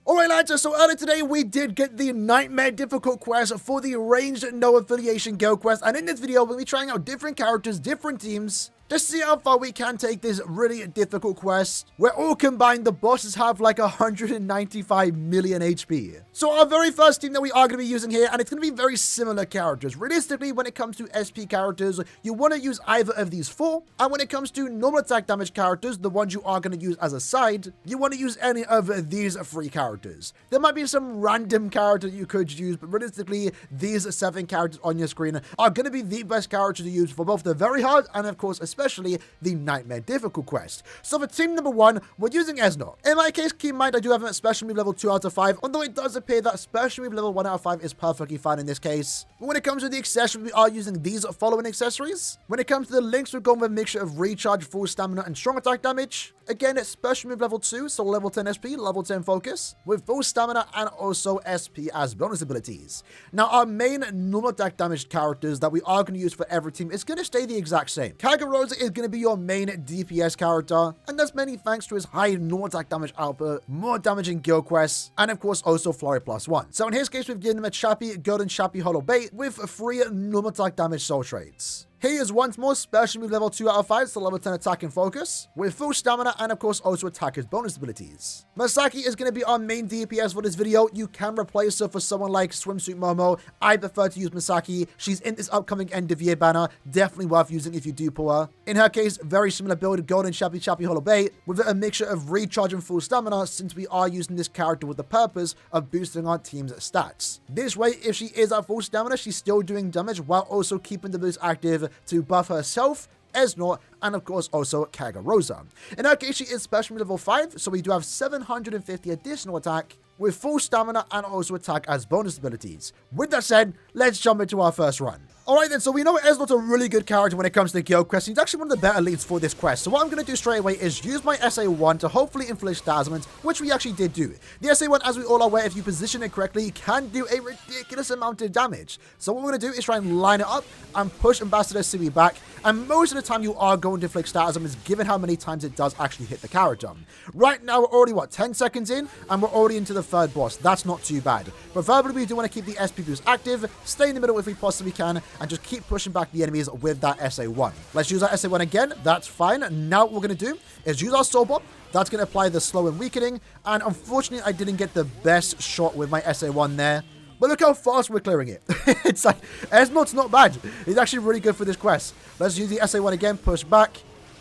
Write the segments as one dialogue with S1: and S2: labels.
S1: Alright lads, so earlier today we did get the Nightmare difficult quest for the Ranged No Affiliation Guild quest, and in this video we'll be trying out different characters, different teams, just to see how far we can take this really difficult quest, where all combined the bosses have like 195 million HP. So our very first team that we are going to be using here, and it's going to be very similar characters. Realistically, when it comes to SP characters, you want to use either of these four, and when it comes to normal attack damage characters, the ones you are going to use as a side, you want to use any of these three characters. There might be some random character you could use, but realistically, these 7 characters on your screen are going to be the best characters to use for both the very hard and of course especially the Nightmare difficult quest. So for team number 1, we're using Aaroniero. In my case, keep in mind I do have him at special move level 2 out of 5, although it does appear that special move level 1 out of 5 is perfectly fine in this case. But when it comes to the accessories, we are using these following accessories. When it comes to the links, we're going with a mixture of recharge, full stamina, and strong attack damage. Again, it's special move level 2, so level 10 SP, level 10 focus, with full stamina and also SP as bonus abilities. Now, our main normal attack damage characters that we are going to use for every team is going to stay the exact same. Aaroniero is going to be your main DPS character, and that's mainly thanks to his high normal attack damage output, more damage in guild quests, and of course also flurry +1. So in his case, we've given him a Chappy, Golden Chappy Hollow Bait with 3 normal attack damage soul traits. He is once more special move level 2 out of 5, so level 10 attack and focus, with full stamina and of course also attacker's bonus abilities. Masaki is going to be our main DPS for this video. You can replace her for someone like Swimsuit Momo. I prefer to use Masaki. She's in this upcoming end of year banner, definitely worth using if you do pull her. In her case, very similar build, Golden Chappy Chappy Hollow Bait, with a mixture of recharge and full stamina, since we are using this character with the purpose of boosting our team's stats. This way, if she is at full stamina, she's still doing damage while also keeping the boost active to buff herself, Aaroniero, and of course also Aaroniero. In her case, she is special level 5, so we do have 750 additional attack, with full stamina and also attack as bonus abilities. With that said, let's jump into our first run. Alright then, so we know Aaroniero is a really good character when it comes to the guild quest. He's actually one of the better leads for this quest. So what I'm going to do straight away is use my SA1 to hopefully inflict dazzlement, which we actually did do. The SA1, as we all are aware, if you position it correctly, can do a ridiculous amount of damage. So what we're going to do is try and line it up and push Ambassador Sui back. And most of the time you are going to inflict dazzlement, given how many times it does actually hit the character. Right now we're already, 10 seconds in, and we're already into the 3rd boss. That's not too bad. Preferably we do want to keep the SP boost active, stay in the middle if we possibly can, and just keep pushing back the enemies with that SA1. Let's use our SA1 again. That's fine. Now what we're going to do is use our Soul Bomb. That's going to apply the slow and weakening. And unfortunately, I didn't get the best shot with my SA1 there. But look how fast we're clearing it. It's like, Aaroniero not bad. He's actually really good for this quest. Let's use the SA1 again. Push back.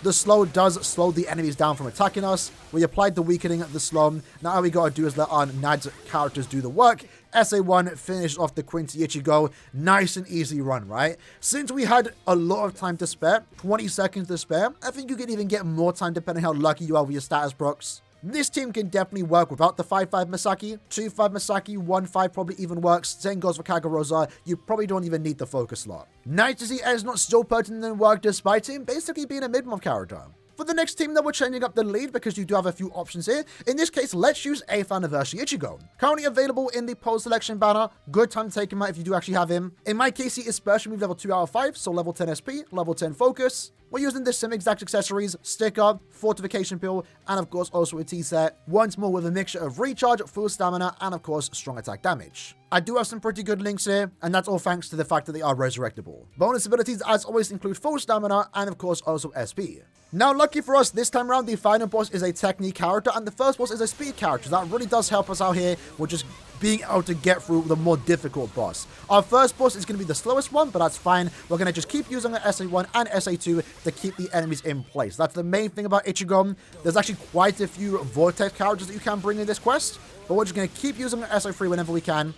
S1: The slow does slow the enemies down from attacking us. We applied the weakening, the slow. Now all we gotta do is let our NAD's characters do the work. SA1 finished off the Quincy Ichigo. Nice and easy run, right? Since we had a lot of time to spare, 20 seconds to spare, I think you can even get more time depending how lucky you are with your status procs. This team can definitely work without the 5-5 Masaki. 2-5 Masaki, 1-5 probably even works. Same goes for Aaroniero. You probably don't even need the focus slot. Nice to see Aaroniero still pertinent in work despite him basically being a mid-month character. For the next team, though, we're changing up the lead because you do have a few options here. In this case, let's use 8th Anniversary Ichigo. Currently available in the poll selection banner. Good time to take him out if you do actually have him. In my case, he is special move level 2 out of 5, so level 10 SP, level 10 focus. We're using the same exact accessories, sticker, fortification pill, and of course also a T-set. Once more with a mixture of recharge, full stamina, and of course strong attack damage. I do have some pretty good links here, and that's all thanks to the fact that they are resurrectable. Bonus abilities as always include full stamina, and of course also SP. Now lucky for us, this time around the final boss is a technique character, and the first boss is a speed character. That really does help us out here. We're just being able to get through the more difficult boss. Our first boss is going to be the slowest one, but that's fine. We're going to just keep using our SA1 and SA2 to keep the enemies in place. That's the main thing about Ichigo. There's actually quite a few Vortex characters that you can bring in this quest, but we're just going to keep using our SA3 whenever we can.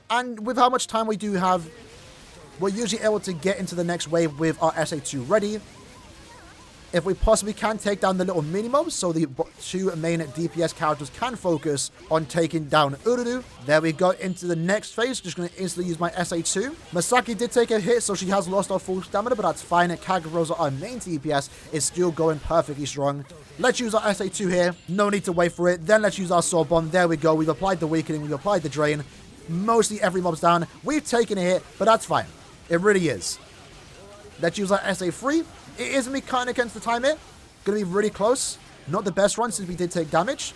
S1: And with how much time we do have, we're usually able to get into the next wave with our SA2 ready. If we possibly can take down the little mini-mobs, so the 2 main DPS characters can focus on taking down Ururu. There we go into the next phase. Just going to instantly use my SA2. Masaki did take a hit, so she has lost our full stamina, but that's fine. Aaroniero, our main DPS, is still going perfectly strong. Let's use our SA2 here. No need to wait for it. Then let's use our Soul Bomb. There we go. We've applied the weakening. We've applied the drain. Mostly every mob's down. We've taken a hit, but that's fine. It really is. Let's use our SA3. It is me kind of against the time here. Gonna be really close. Not the best run since we did take damage.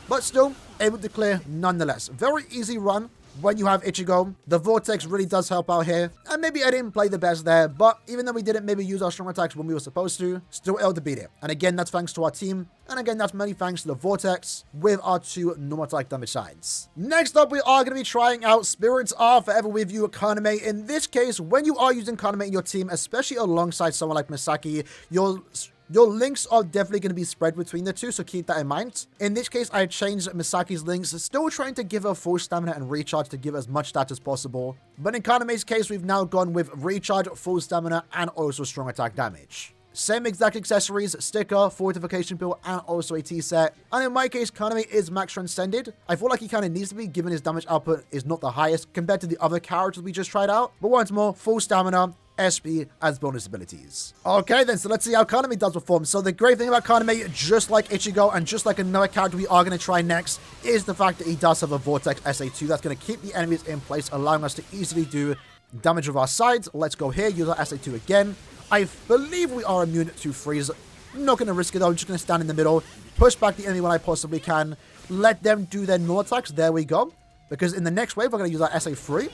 S1: But still, able to clear nonetheless. Very easy run when you have Ichigo. The Vortex really does help out here. And maybe I didn't play the best there, but even though we didn't maybe use our strong attacks when we were supposed to, still able to beat it. And again, that's thanks to our team. And again, that's many thanks to the Vortex with our 2 normal attack damage sides. Next up, we are going to be trying out Spirits Are Forever With You Kaname. In this case, when you are using Kaname in your team, especially alongside someone like Misaki, your links are definitely going to be spread between the two, so keep that in mind. In this case, I changed Misaki's links, still trying to give her full stamina and recharge to give as much stat as possible. But in Kaname's case, we've now gone with recharge, full stamina, and also strong attack damage. Same exact accessories, sticker, fortification pill, and also a tea set. And in my case, Kaname is max transcended. I feel like he kind of needs to be, given his damage output is not the highest compared to the other characters we just tried out. But once more, full stamina, SP as bonus abilities. Okay then, so let's see how Kaname does perform. So the great thing about Kaname, just like Ichigo and just like another character we are going to try next, is the fact that he does have a Vortex SA2 that's going to keep the enemies in place, allowing us to easily do damage with our sides. Let's go here, use our SA2 again. I believe we are immune to freeze. Not going to risk it though, I'm just going to stand in the middle, push back the enemy when I possibly can, let them do their normal attacks. There we go. Because in the next wave, we're going to use our SA3.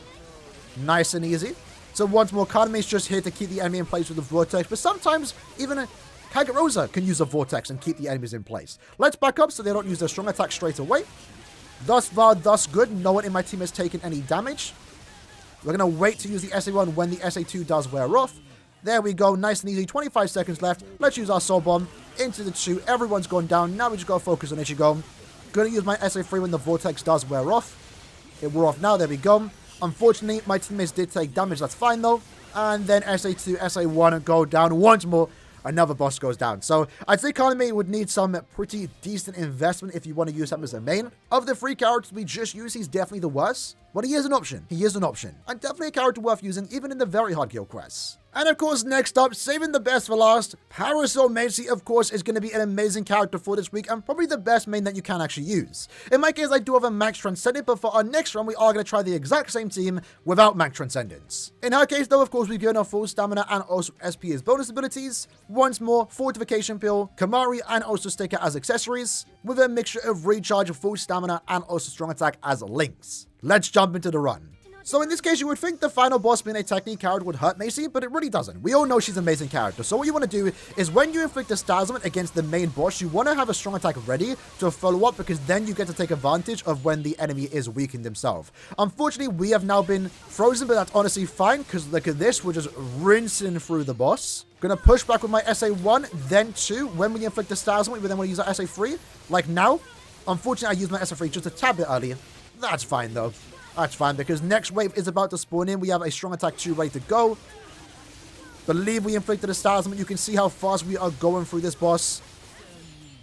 S1: Nice and easy. So once more, Kaname is just here to keep the enemy in place with the Vortex, but sometimes even a Kagarosa can use a Vortex and keep the enemies in place. Let's back up so they don't use their strong attack straight away. Thus far, thus good. No one in my team has taken any damage. We're going to wait to use the SA1 when the SA2 does wear off. There we go. Nice and easy. 25 seconds left. Let's use our Soul Bomb into the 2. Everyone's gone down. Now we just got to focus on Ichigo. Going to use my SA3 when the Vortex does wear off. It wore off now. There we go. Unfortunately, my teammates did take damage. That's fine, though. And then SA2, SA1 go down once more. Another boss goes down. So I'd say Kaname would need some pretty decent investment if you want to use him as a main. Of the 3 characters we just used, he's definitely the worst. But he is an option. He is an option. And definitely a character worth using, even in the very hard guild quests. And of course, next up, saving the best for last, Parasol Macy, of course, is going to be an amazing character for this week and probably the best main that you can actually use. In my case, I do have a max transcendent, but for our next run, we are going to try the exact same team without max transcendence. In her case, though, of course, we've given her full stamina and also SP as bonus abilities. Once more, fortification pill, Kamari, and also sticker as accessories, with a mixture of recharge, full stamina, and also strong attack as links. Let's jump into the run. So in this case, you would think the final boss being a technique character would hurt Macy, but it really doesn't. We all know she's an amazing character. So what you want to do is when you inflict a star element against the main boss, you want to have a strong attack ready to follow up, because then you get to take advantage of when the enemy is weakened himself. Unfortunately, we have now been frozen, but that's honestly fine, because look at this. We're just rinsing through the boss. Gonna push back with my SA1, then 2. When we inflict the star element, we then want to use our SA3, like now. Unfortunately, I used my SA3 just a tad bit earlier. That's fine, though. That's fine, because next wave is about to spawn in. We have a strong attack 2 ready to go. Believe we inflicted a star element. You can see how fast we are going through this boss.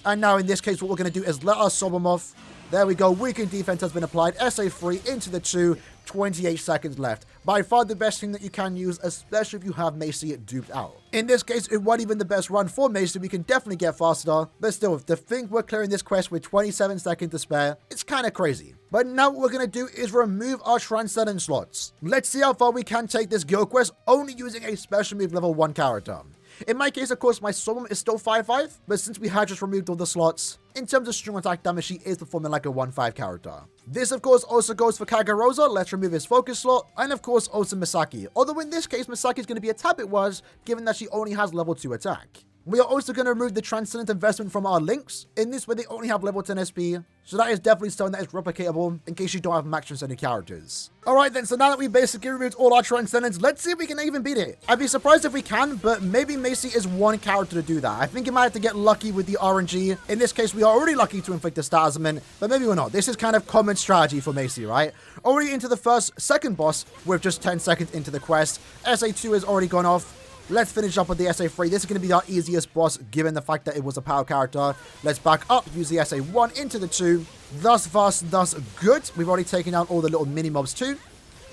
S1: And now in this case, what we're going to do is let our Soul Bomb off. There we go. Weakened defense has been applied. SA3 into the 2. 28 seconds left. By far the best thing that you can use, especially if you have Macy duped out. In this case, it wasn't even the best run for Macy. We can definitely get faster. But still, to think we're clearing this quest with 27 seconds to spare, it's kind of crazy. But now what we're going to do is remove our Transcendent slots. Let's see how far we can take this guild quest only using a special move level 1 character. In my case, of course, my Soul Bomb is still 5-5, but since we had just removed all the slots, in terms of strong attack damage, she is performing like a 1-5 character. This, of course, also goes for Kagarosa. Let's remove his focus slot, and of course, also Misaki. Although in this case, Misaki is going to be a tad bit worse, given that she only has level 2 attack. We are also going to remove the Transcendent investment from our links. In this way, they only have level 10 SP, so that is definitely something that is replicatable in case you don't have max Transcendent characters. Alright then, so now that we've basically removed all our Transcendents, let's see if we can even beat it. I'd be surprised if we can, but maybe Macy is one character to do that. I think you might have to get lucky with the RNG. In this case, we are already lucky to inflict the star element, but maybe we're not. This is kind of common strategy for Macy, right? Already into the second boss with just 10 seconds into the quest. SA2 has already gone off. Let's finish up with the SA3. This is going to be our easiest boss, given the fact that it was a power character. Let's back up, use the SA1 into the 2. Thus fast, thus good. We've already taken out all the little mini-mobs too.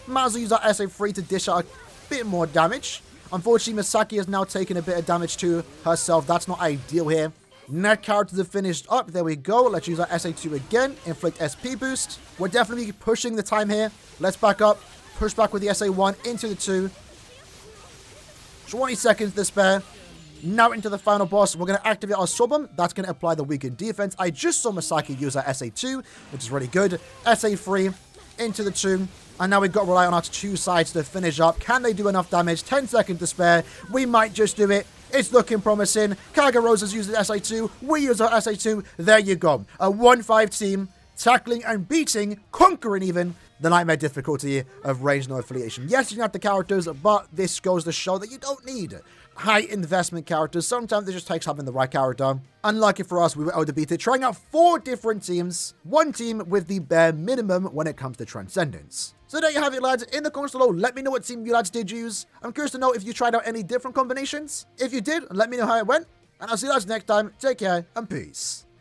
S1: Might as well use our SA3 to dish out a bit more damage. Unfortunately, Misaki has now taken a bit of damage to herself. That's not ideal here. Net characters have finished up. There we go. Let's use our SA2 again. Inflict SP boost. We're definitely pushing the time here. Let's back up. Push back with the SA1 into the 2. 20 seconds to spare. Now into the final boss, we're going to activate our Subbum. That's going to apply the weakened defense. I just saw Masaki use her SA2, which is really good. SA3 into the 2. And now we've got to rely on our 2 sides to finish up. Can they do enough damage? 10 seconds to spare. We might just do it. It's looking promising. Kagarosa's using SA2. We use our SA2. There you go. A 1-5 team tackling and beating, conquering even, the nightmare difficulty of Range No Affiliation. Yes, you can have the characters, but this goes to show that you don't need high investment characters. Sometimes it just takes having the right character. Unlucky for us, we were able to beat it, trying out 4 different teams. 1 team with the bare minimum when it comes to Transcendence. So there you have it, lads. In the comments below, let me know what team you lads did use. I'm curious to know if you tried out any different combinations. If you did, let me know how it went. And I'll see you lads next time. Take care and peace.